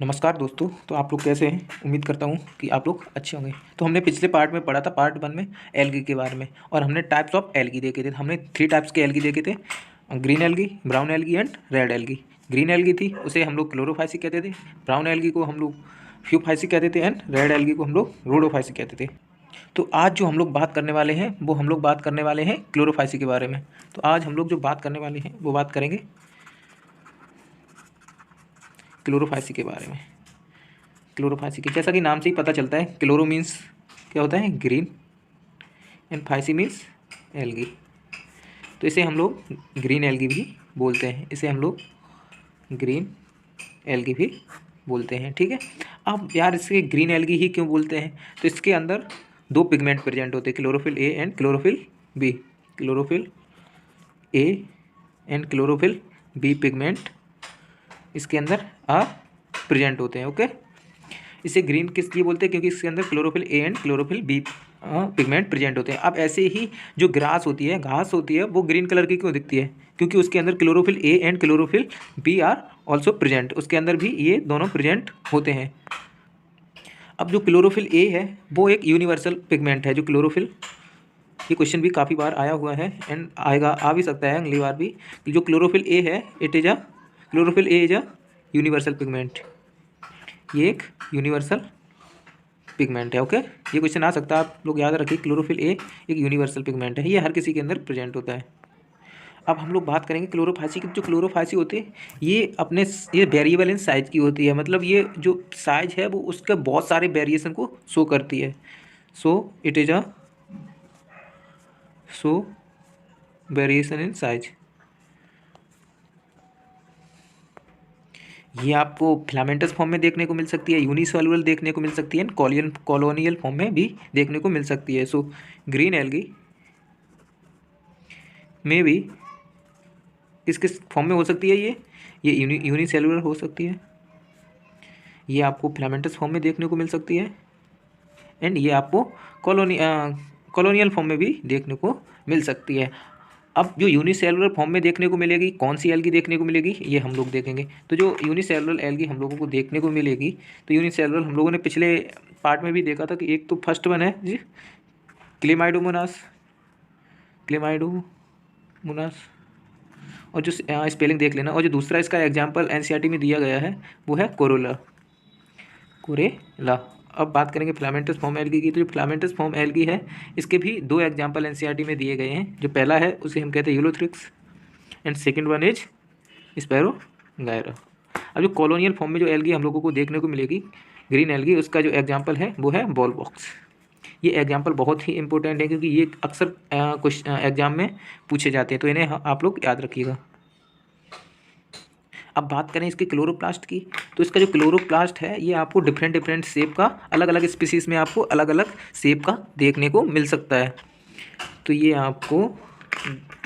नमस्कार दोस्तों। तो आप लोग कैसे हैं? उम्मीद करता हूँ कि आप लोग अच्छे होंगे। तो हमने पिछले पार्ट में पढ़ा था, पार्ट 1 में एल्गी के बारे में, और हमने टाइप्स ऑफ एल्गी देखे थे। हमने 3 टाइप्स के एल्गी देखे थे, green algae, brown algae and red algae. Green algae थी उसे हम लोग क्लोरोफाइसिक कहते थे, ब्राउन एल्गी को हम लोग फ्यूफाइसिक कहते थे एंड रेड एल्गी को हम लोग रोडोफाइसिक कहते थे। तो आज जो हम लोग बात करने वाले हैं वो हम लोग बात करने वाले हैं क्लोरोफाइसिक के बारे में। तो आज हम लोग जो बात करने वाले हैं वो बात करेंगे क्लोरोफाइसिक के बारे में। क्लोरोफाइसिक जैसा कि नाम से ही पता चलता है, क्लोरो मीन्स क्या होता है? Green, and phyceae means algae. तो इसे हम लोग ग्रीन एल्गी भी बोलते हैं, इसे हम लोग ग्रीन एल्गी भी बोलते हैं। ठीक है। अब यार इसे ग्रीन एल्गी ही क्यों बोलते हैं? तो इसके अंदर 2 पिगमेंट प्रेजेंट होते हैं, chlorophyll A and chlorophyll B. Chlorophyll A and chlorophyll B pigment इसके अंदर प्रेजेंट होते हैं। ओके। इसे ग्रीन किस लिए बोलते हैं? क्योंकि इसके अंदर chlorophyll A and chlorophyll B pigment present होते हैं। अब ऐसे ही जो घास होती है वो ग्रीन कलर की क्यों दिखती है? क्योंकि उसके अंदर chlorophyll A and chlorophyll B are also present, उसके अंदर भी ये दोनों प्रेजेंट होते हैं। अब जो क्लोरोफिल ए है वो एक यूनिवर्सल पिगमेंट है। जो क्लोरोफिल, ये क्वेश्चन भी काफ़ी बार आया हुआ है एंड आ भी सकता है अगली बार भी, कि जो क्लोरोफिल ए है chlorophyll A is a universal pigment. ये एक यूनिवर्सल पिगमेंट है। ओके। ये क्वेश्चन आ सकता है, आप लोग याद रखिए। क्लोरोफिल ए एक यूनिवर्सल पिगमेंट है, ये हर किसी के अंदर प्रेजेंट होता है। अब हम लोग बात करेंगे क्लोरोफाइसी की। जो क्लोरोफाइसी होते हैं ये वेरिएबल इन साइज की होती है, मतलब ये जो साइज है वो उसके बहुत सारे वेरिएशन को शो करती है। So it is a show variation in size. ये आपको फिलामेंटस फॉर्म में देखने को मिल सकती है, यूनिसेलुलर देखने को मिल सकती है, कॉलोनियल फॉर्म में भी देखने को मिल सकती है। सो ग्रीन एल्गी में भी किस किस फॉर्म में हो सकती है? ये यूनिसेलुलर हो सकती है, ये आपको फिलामेंटस फॉर्म में देखने को मिल सकती है, एंड ये आपको कॉलोनियल फॉर्म में भी देखने को मिल सकती है। अब जो यूनिसेलुलर फॉर्म में देखने को मिलेगी, कौन सी एल्गी देखने को मिलेगी, ये हम लोग देखेंगे। तो जो यूनिसेलुलर एल्गी हम लोगों को देखने को मिलेगी, तो यूनिसेलुलर हम लोगों ने पिछले पार्ट में भी देखा था कि एक तो फर्स्ट वन है जी क्लेमाइडोमोनास, क्लेमाइडोमोनास, और जो स्पेलिंग देख लेना। और जो दूसरा इसका एग्जाम्पल एनसीईआरटी में दिया गया है वो है कोरेला। अब बात करेंगे फिलामेंटस फॉर्म एल्गी की। तो जो फिलामेंटस फॉर्म एल्गी है इसके भी 2 एग्जाम्पल एनसीईआरटी में दिए गए हैं। जो पहला है उसे हम कहते हैं Ulothrix, and second one is Spirogyra. अब जो कॉलोनियल फॉर्म में जो एल्गी हम लोगों को देखने को मिलेगी ग्रीन एल्गी, उसका जो एग्जाम्पल है वो है बॉल बॉक्स। ये एग्जाम्पल बहुत ही इंपॉर्टेंट है क्योंकि ये अक्सर कुछ एग्जाम में पूछे जाते हैं, तो इन्हें आप लोग याद रखिएगा। अब बात करें इसके क्लोरोप्लास्ट की। तो इसका जो क्लोरोप्लास्ट है ये आपको डिफरेंट डिफरेंट शेप का, अलग अलग स्पीसीज में आपको अलग अलग शेप का देखने को मिल सकता है। तो ये आपको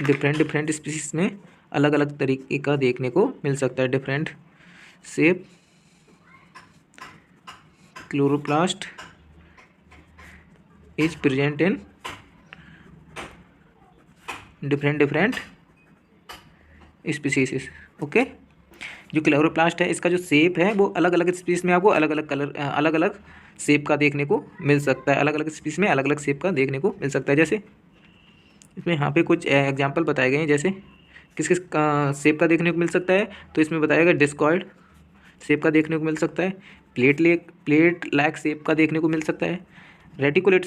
डिफरेंट डिफरेंट स्पीसीज में अलग अलग तरीके का देखने को मिल सकता है। Different shape chloroplast is present in different different species. Okay. जो क्लोरोप्लास्ट है इसका जो शेप है वो अलग अलग स्पीसीज में आपको अलग अलग कलर, अलग अलग शेप का देखने को मिल सकता है। अलग अलग स्पीसीज में अलग अलग शेप का देखने को मिल सकता है। जैसे इसमें यहाँ पे कुछ एग्जांपल बताए गए हैं, जैसे किस किस शेप का देखने को मिल सकता है। तो इसमें बताया गया डिस्कॉइड शेप का देखने को मिल सकता है, प्लेट लाइक शेप का देखने को मिल सकता है, रेटिकुलेट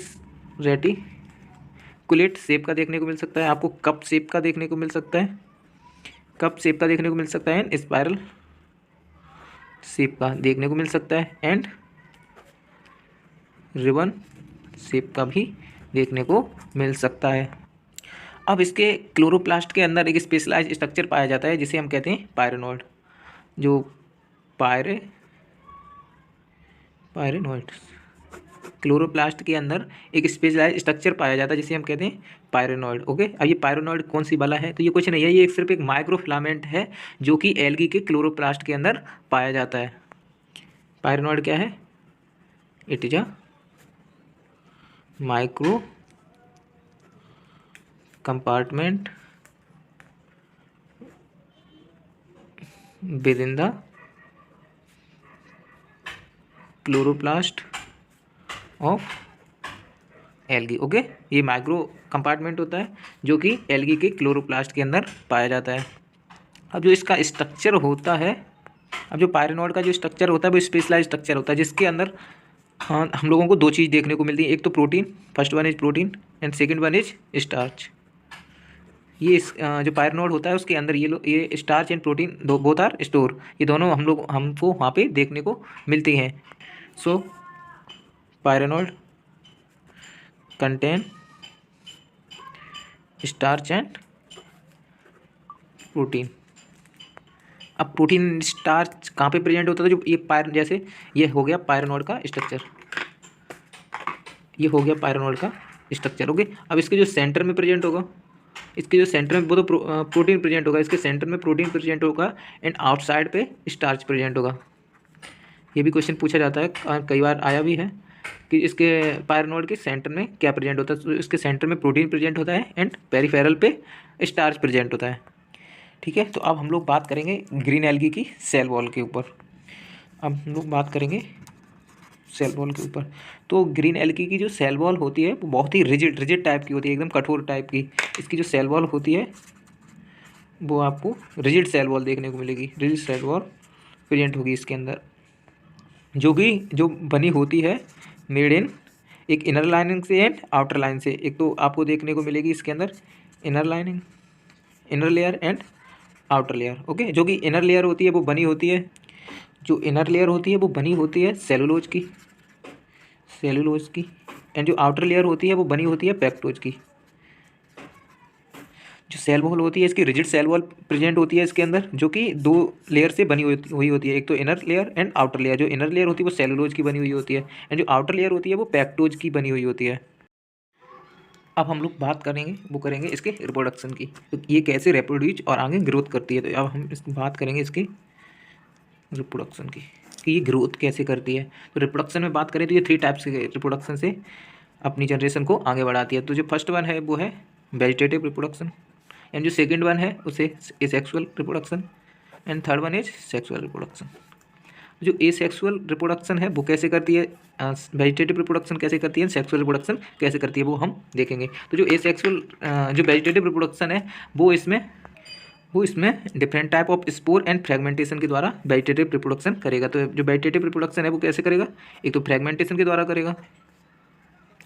शेप का देखने को मिल सकता है, आपको कप शेप का देखने को मिल सकता है, एंड स्पाइरल शेप का देखने को मिल सकता है, एंड रिबन शेप का भी देखने को मिल सकता है। अब इसके क्लोरोप्लास्ट के अंदर एक स्पेशलाइज स्ट्रक्चर पाया जाता है जिसे हम कहते हैं पायरेनोइड। जो पायरेनोइड क्लोरोप्लास्ट के अंदर एक स्पेशलाइज स्ट्रक्चर पाया जाता है जिसे हम कहते हैं पायरेनोइड। ओके। अब ये पायरेनोइड कौन सी वाला है? तो ये कुछ नहीं है, ये एक सिर्फ एक माइक्रोफिलामेंट है जो कि एल्गी के क्लोरोप्लास्ट के अंदर पाया जाता है। पायरेनोइड क्या है? It is a micro compartment with in the chloroplast of algae. Okay, ये माइक्रो कंपार्टमेंट होता है जो कि एल्गी के क्लोरोप्लास्ट के अंदर पाया जाता है। अब जो इसका स्ट्रक्चर होता है, अब जो पायरेनोइड का जो स्ट्रक्चर होता है वो स्पेशलाइज स्ट्रक्चर होता है, जिसके अंदर हम लोगों को दो चीज़ देखने को मिलती है। एक तो protein, first one is protein and second one is starch. ये इस जो पायरेनोइड होता है उसके अंदर ये स्टार्च एंड प्रोटीन दो बोथ आर स्टोर, ये दोनों हमको वहाँ पे देखने को मिलती हैं। So pyrenoid contain starch and protein. अब प्रोटीन स्टार्च कहाँ पे प्रेजेंट होता है? जो ये जैसे ये हो गया पायरेनोइड का स्ट्रक्चर, ये हो गया पायरेनोइड का स्ट्रक्चर। ओके, अब इसके जो सेंटर में प्रेजेंट होगा, इसके जो सेंटर में वो तो प्रोटीन प्रेजेंट होगा, इसके सेंटर में प्रोटीन प्रेजेंट होगा एंड आउटसाइड पे स्टार्च प्रेजेंट होगा। ये भी क्वेश्चन पूछा जाता है, कई बार आया भी है कि इसके पायरेनोइड के सेंटर में क्या प्रेजेंट होता है। तो इसके सेंटर में प्रोटीन प्रेजेंट होता है एंड पेरिफेरल पे स्टार्च प्रेजेंट होता है। ठीक है, तो अब हम लोग बात करेंगे ग्रीन एल्गी की सेल वॉल के ऊपर। अब हम लोग बात करेंगे सेल वॉल के ऊपर। तो ग्रीन एल्गी की जो सेल वॉल होती है वो बहुत ही रिजिड टाइप की होती है, एकदम कठोर टाइप की। इसकी जो सेल वॉल होती है वो आपको रिजिड सेल वॉल देखने को मिलेगी, रिजिड सेल वॉल प्रेजेंट होगी इसके अंदर, जो बनी होती है मेड इन एक इनर लाइनिंग से एंड आउटर लाइन से। एक तो आपको देखने को मिलेगी इसके अंदर inner lining, inner layer and outer layer. Okay, जो कि इनर लेयर होती है वो बनी होती है, जो इनर लेयर होती है वो बनी होती है सेलुलोज की एंड जो आउटर लेयर होती है वो बनी होती है पेप्टोज की। जो सेल वॉल होती है इसकी रिजिड सेल वॉल प्रेजेंट होती है इसके अंदर, जो कि दो लेयर से बनी हुई होती है। एक तो inner layer and outer layer. जो इनर लेयर होती है वो सेलुलोज की बनी हुई होती है एंड जो आउटर लेयर होती है वो पेप्टोज की बनी हुई होती है। अब हम लोग बात करेंगे इसके रिप्रोडक्शन की, तो ये कैसे रिप्रोड्यूस और आगे ग्रोथ करती है। तो अब हम बात करेंगे इसके रिप्रोडक्शन की कि ये ग्रोथ कैसे करती है। तो रिप्रोडक्शन में बात करें तो ये 3 टाइप्स के रिप्रोडक्शन से अपनी जनरेशन को आगे बढ़ाती है। तो जो फर्स्ट वन है वो है वेजिटेटिव रिप्रोडक्शन एंड जो सेकंड वन है उसे asexual reproduction and third one is sexual reproduction. जो एसेक्सुअल रिप्रोडक्शन है वो कैसे करती है, वेजिटेटिव रिप्रोडक्शन कैसे करती है, सेक्सुअल रिप्रोडक्शन कैसे करती है, वो हम देखेंगे। तो जो एसेक्सुअल जो वेजिटेटिव रिप्रोडक्शन है वो इसमें different type of spore and fragmentation के द्वारा वेजिटेटिव रिप्रोडक्शन करेगा। तो जो वेजिटेटिव रिप्रोडक्शन है वो कैसे करेगा, एक तो फ्रेगमेंटेशन के द्वारा करेगा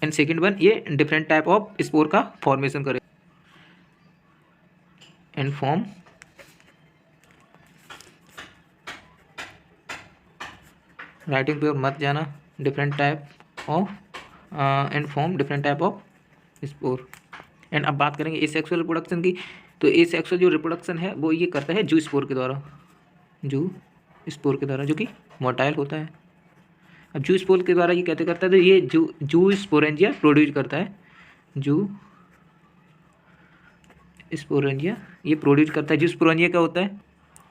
एंड सेकंड वन ये डिफरेंट टाइप ऑफ स्पोर का फॉर्मेशन करेगा एंड फॉर्म राइटिंग पे और मत जाना, different type of and form different type of spore. And अब बात करेंगे एसेक्सुअल रिप्रोडक्शन की। तो एसेक्सुअल जो रिप्रोडक्शन है वो ये करता है जू स्पोर के द्वारा, जो कि मोटाइल होता है। अब जू स्पोर के द्वारा ये कैसे करता है, तो ये जू स्पोरेंजिया प्रोड्यूस करता है, जू स्पोरेंजिया ये प्रोड्यूस करता है। जू स्पोरेंजिया क्या होता है,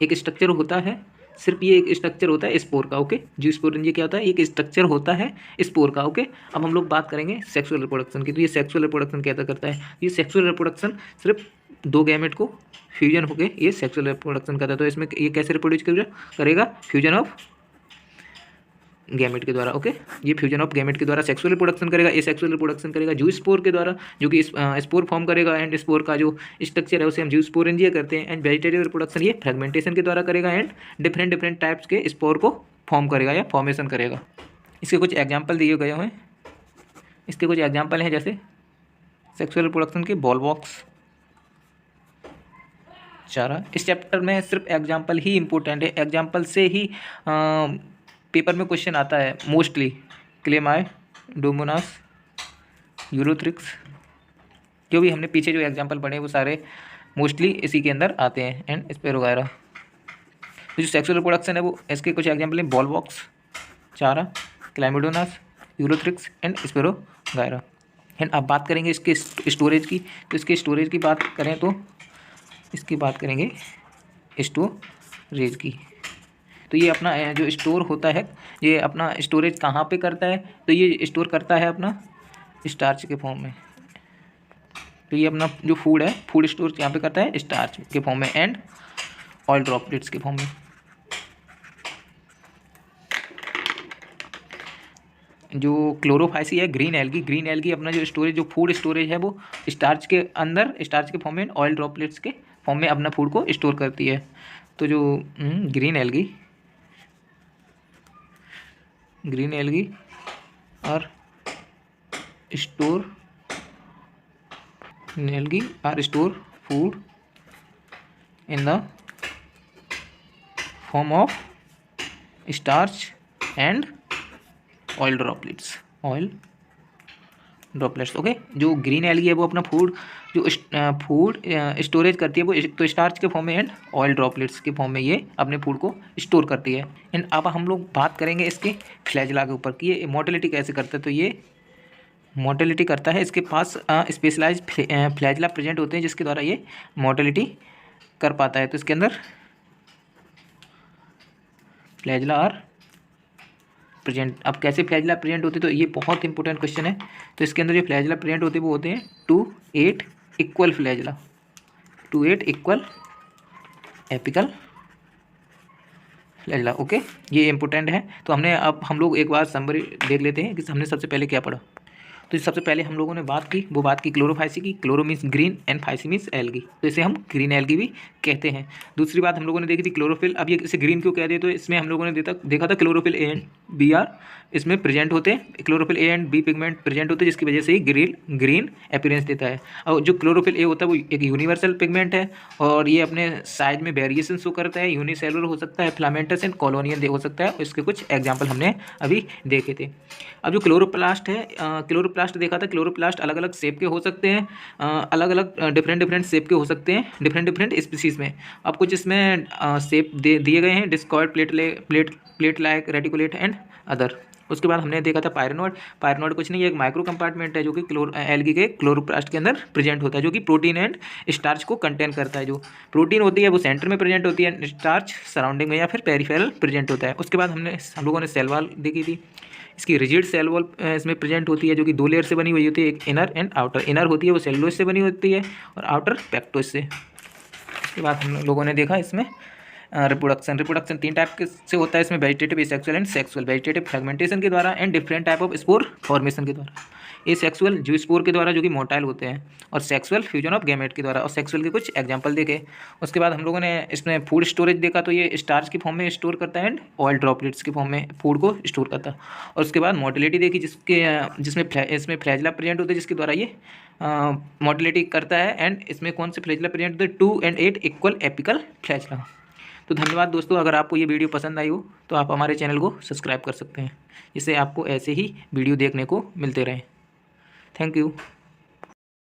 एक स्ट्रक्चर होता है, सिर्फ ये एक स्ट्रक्चर होता है स्पोर का। ओके, जू स्पोरेंजिया क्या होता है, एक स्ट्रक्चर होता है स्पोर का। ओके, अब हम लोग बात करेंगे सेक्सुअल रिप्रोडक्शन की। तो ये सेक्सुअल रिप्रोडक्शन कैसा करता है, ये सेक्सुअल रिप्रोडक्शन सिर्फ 2 गैमेट को फ्यूजन होके ये सेक्सुअल रिप्रोडक्शन करता है। तो इसमें ये कैसे रिप्रोड्यूस करेगा, फ्यूजन ऑफ गैमेट के द्वारा। ओके, ये फ्यूजन ऑफ गैमेट के द्वारा सेक्सुअल रिप्रोडक्शन करेगा। ये सेक्सुअल रिप्रोडक्शन करेगा जू स्पोर के द्वारा, जो कि स्पोर फॉर्म करेगा एंड स्पोर का जो स्ट्रक्चर है उसे हम जू स्पोरेंजिया करते हैं। एंड वेजिटेटिव रिप्रोडक्शन ये फ्रेगमेंटेशन के द्वारा करेगा एंड डिफरेंट टाइप्स के स्पोर को फॉर्म करेगा या फॉर्मेशन करेगा। इसके कुछ एग्जाम्पल दिए गए हैं, इसके कुछ एग्जाम्पल हैं जैसे सेक्सुअल रिप्रोडक्शन के बॉल बॉक्स, चारा। इस चैप्टर में सिर्फ एग्जाम्पल ही इम्पोर्टेंट है, एग्जाम्पल से ही पेपर में क्वेश्चन आता है मोस्टली। क्लेमाई, डोमोनास, यूरोथ्रिक्स, जो भी हमने पीछे जो एग्जाम्पल पढ़े वो सारे मोस्टली इसी के अंदर आते हैं एंड स्पेरो वगैरह। तो जो सेक्सुअल रिप्रोडक्शन है वो इसके कुछ एग्जाम्पल हैं बॉल बॉक्स, चारा, क्लाइमिडोनास, यूरोथ्रिक्स एंड स्पेरो वगैरह। एंड अब बात करेंगे इसके स्टोरेज की। तो इसके स्टोरेज की बात करें तो इसकी बात करेंगे स्टोरेज की। तो ये अपना जो स्टोर होता है ये अपना स्टोरेज कहाँ पे करता है, तो ये स्टोर करता है अपना स्टार्च के फॉर्म में। तो ये अपना जो फूड है, फूड स्टोर यहाँ पे करता है स्टार्च के फॉर्म में एंड ऑयल ड्रॉपलेट्स के फॉर्म में। जो क्लोरोफाइसी है ग्रीन एल्गी अपना जो स्टोरेज, जो फूड स्टोरेज है वो स्टार्च के अंदर, स्टार्च के फॉर्म में, ऑयल ड्रॉपलेट्स के फॉर्म में अपना फूड को स्टोर करती है। तो जो ग्रीन एल्गी और store food in the form of starch and oil droplets. Okay. जो ग्रीन एल्गी है वो अपना फूड स्टोरेज करती है वो तो स्टार्च के फॉर्म में एंड ऑयल ड्रॉपलेट्स के फॉर्म में ये अपने फूड को स्टोर करती है। एंड अब हम लोग बात करेंगे इसके फ्लैजिला के ऊपर कि ये मोटिलिटी कैसे करता है। तो ये मोटिलिटी करता है, इसके पास स्पेशलाइज्ड फ्लैजिला प्रेजेंट होते हैं जिसके द्वारा ये मोटिलिटी कर पाता है। तो इसके अंदर फ्लैजिला आर प्रेजेंट। अब कैसे फ्लैजिला प्रेजेंट होते हैं, तो ये बहुत इंपॉर्टेंट क्वेश्चन है। तो इसके अंदर जो फ्लैजिला प्रेजेंट होते हैं वो होते हैं 2-8 equal flagella, 2-8 equal apical flagella. Okay, ये इंपॉर्टेंट है। तो हम लोग एक बार समरी देख लेते हैं कि हमने सबसे पहले क्या पढ़ा। तो सबसे पहले हम लोगों ने बात की क्लोरोफाइसी की। Chloro means green and phyceae means algae, तो इसे हम ग्रीन एल्गी भी कहते हैं। दूसरी बात हम लोगों ने देखी थी क्लोरोफिल। अब ये इसे ग्रीन क्यों कहते हैं, तो इसमें हम लोगों ने देखा था chlorophyll A and B are इसमें प्रेजेंट होते हैं, chlorophyll A and B pigment present होते हैं जिसकी वजह से ही ग्रीन अपीयरेंस देता है। और जो क्लोरोफिल ए होता है वो एक यूनिवर्सल पिगमेंट है और ये अपने साइज में वेरिएशन शो करता है। यूनिसेलुलर हो सकता है, फिलामेंटस एंड कॉलोनियल हो सकता है। इसके कुछ एग्जाम्पल हमने अभी देखे थे। अब जो क्लोरोप्लास्ट है, क्लोरोप्लास्ट देखा था, क्लोरोप्लास्ट अलग अलग शेप के हो सकते हैं, अलग अलग डिफरेंट शेप के हो सकते हैं डिफरेंट स्पीसीज में। अब कुछ इसमें शेप दिए गए हैं, discoid, plate like, reticulate and other. उसके बाद हमने देखा था पायरनोड कुछ नहीं, एक माइक्रो कंपार्टमेंट है जो कि एल्गी के क्लोरोप्लास्ट के अंदर प्रेजेंट होता है, जो कि प्रोटीन एंड स्टार्च को कंटेन करता है। जो प्रोटीन होती है वो सेंटर में प्रेजेंट होती है, स्टार्च सराउंडिंग में या फिर पेरिफेरल प्रेजेंट होता है। उसके बाद हम लोगों ने सेल वॉल देखी थी। इसकी रिजिड सेल वॉल इसमें प्रेजेंट होती है जो कि 2 लेयर से बनी हुई होती है, एक इनर एंड आउटर। इनर होती है वो सेलुलोज से बनी होती है और आउटर पेक्टोज से। उसके बाद हम लोगों ने देखा इसमें रिप्रोडक्शन 3 टाइप के से होता है इसमें, vegetative, asexual and sexual. Vegetative fragmentation के द्वारा and different type of spore formation के द्वारा। एसेक्सुअल जो स्पोर के द्वारा जो कि मोटाइल होते हैं, और सेक्सुअल फ्यूजन ऑफ गैमेट के द्वारा। और सेक्सुअल के कुछ एग्जांपल देखे। उसके बाद हम लोगों ने इसमें फूड स्टोरेज देखा, तो ये स्टार्च की फॉर्म में स्टोर करता है एंड ऑयल ड्रॉपलेट्स की फॉर्म में फूड को स्टोर करता है। और उसके बाद मोटिलिटी देखी इसमें फ्लैजिला प्रेजेंट होते हैं जिसके द्वारा ये मोटिलिटी करता है। एंड इसमें कौन से फ्लैजिला प्रेजेंट होते हैं, 2 and 8 इक्वल एपिकल फ्लैजिला। तो धन्यवाद दोस्तों, अगर आपको ये वीडियो पसंद आई हो तो आप हमारे चैनल को सब्सक्राइब कर सकते हैं, जिससे आपको ऐसे ही वीडियो देखने को मिलते रहें। Thank you.